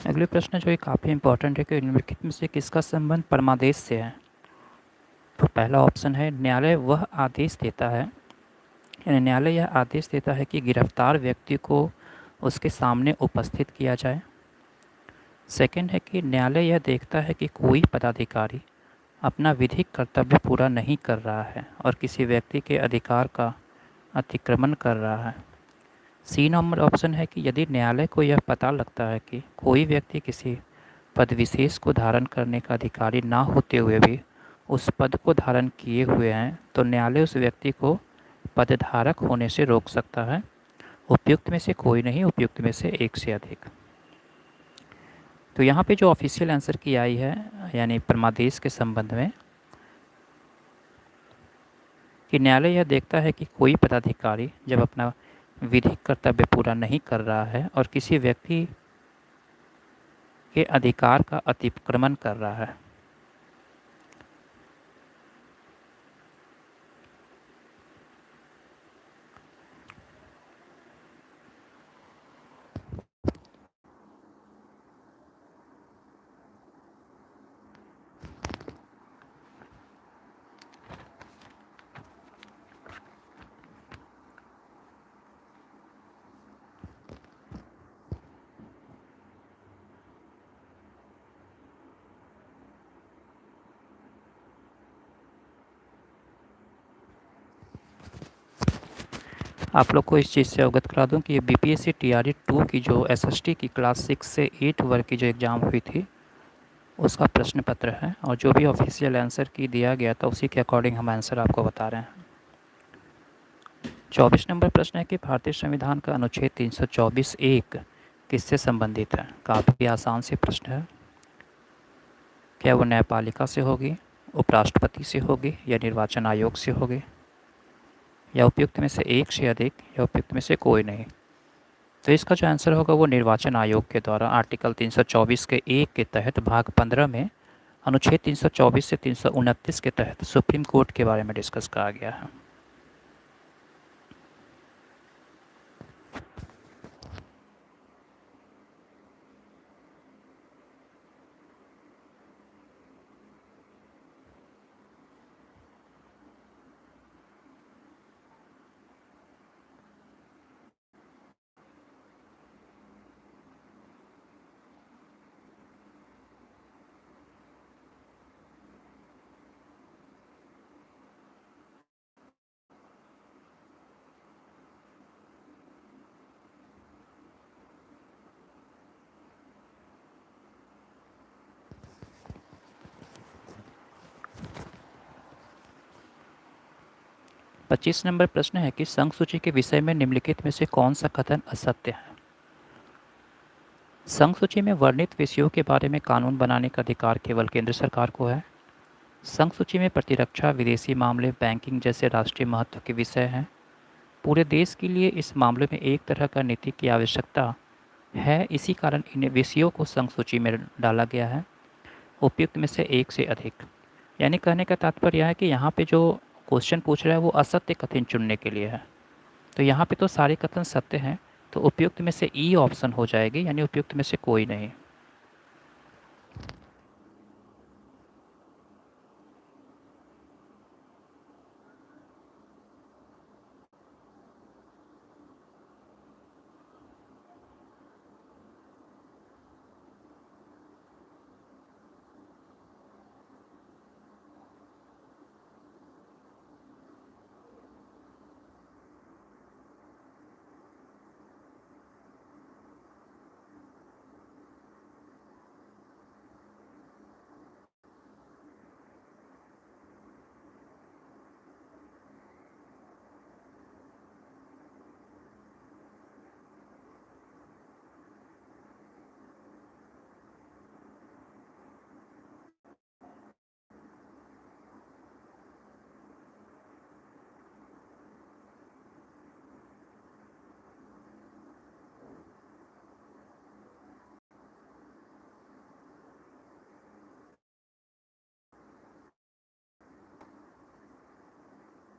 अगले प्रश्न जो है काफ़ी इंपॉर्टेंट है कि निम्नलिखित में से किसका संबंध परमादेश से है। तो पहला ऑप्शन है न्यायालय वह आदेश देता है, यानी न्यायालय यह आदेश देता है कि गिरफ्तार व्यक्ति को उसके सामने उपस्थित किया जाए। सेकंड है कि न्यायालय यह देखता है कि कोई पदाधिकारी अपना विधिक कर्तव्य पूरा नहीं कर रहा है और किसी व्यक्ति के अधिकार का अतिक्रमण कर रहा है। सी नंबर ऑप्शन है कि यदि न्यायालय को यह पता लगता है कि कोई व्यक्ति किसी पद विशेष को धारण करने का अधिकारी ना होते हुए भी उस पद को धारण किए हुए हैं, तो न्यायालय उस व्यक्ति को पदधारक होने से रोक सकता है। उपयुक्त में से कोई नहीं, उपयुक्त में से एक से अधिक। तो यहाँ पे जो ऑफिशियल आंसर की आई है, यानी परमादेश के संबंध में, कि न्यायालय यह देखता है कि कोई पदाधिकारी जब अपना विधिक कर्तव्य पूरा नहीं कर रहा है और किसी व्यक्ति के अधिकार का अतिक्रमण कर रहा है। आप लोग को इस चीज़ से अवगत करा दूं कि ये बीपीएससी टीआरई 2 की जो एसएसटी की क्लास 6 से 8 वर्ग की जो एग्ज़ाम हुई थी उसका प्रश्न पत्र है, और जो भी ऑफिशियल आंसर की दिया गया था उसी के अकॉर्डिंग हम आंसर आपको बता रहे हैं। 24 नंबर प्रश्न है कि भारतीय संविधान का अनुच्छेद 324(1) किससे संबंधित है। काफ़ी आसान से प्रश्न है। क्या वो न्यायपालिका से होगी, उपराष्ट्रपति से होगी, या निर्वाचन आयोग से होगी, या उपयुक्त में से एक से अधिक, या उपयुक्त में से कोई नहीं। तो इसका जो आंसर होगा वो निर्वाचन आयोग के द्वारा आर्टिकल 324 के 1 के तहत भाग 15 में अनुच्छेद 324 से 329 के तहत सुप्रीम कोर्ट के बारे में डिस्कस करा गया है। पच्चीस नंबर प्रश्न है कि संघ सूची के विषय में निम्नलिखित में से कौन सा कथन असत्य है। संघ सूची में वर्णित विषयों के बारे में कानून बनाने का अधिकार केवल केंद्र सरकार को है। संघ सूची में प्रतिरक्षा, विदेशी मामले, बैंकिंग जैसे राष्ट्रीय महत्व के विषय हैं। पूरे देश के लिए इस मामले में एक तरह का नीति की आवश्यकता है, इसी कारण इन विषयों को संघ सूची में डाला गया है। उपयुक्त में से एक से अधिक, यानी कहने का तात्पर्य यह है कि यहाँ पे जो क्वेश्चन पूछ रहा है वो असत्य कथन चुनने के लिए है। तो यहाँ पे तो सारे कथन सत्य हैं, तो उपयुक्त में से ई ऑप्शन हो जाएगी, यानी उपयुक्त में से कोई नहीं।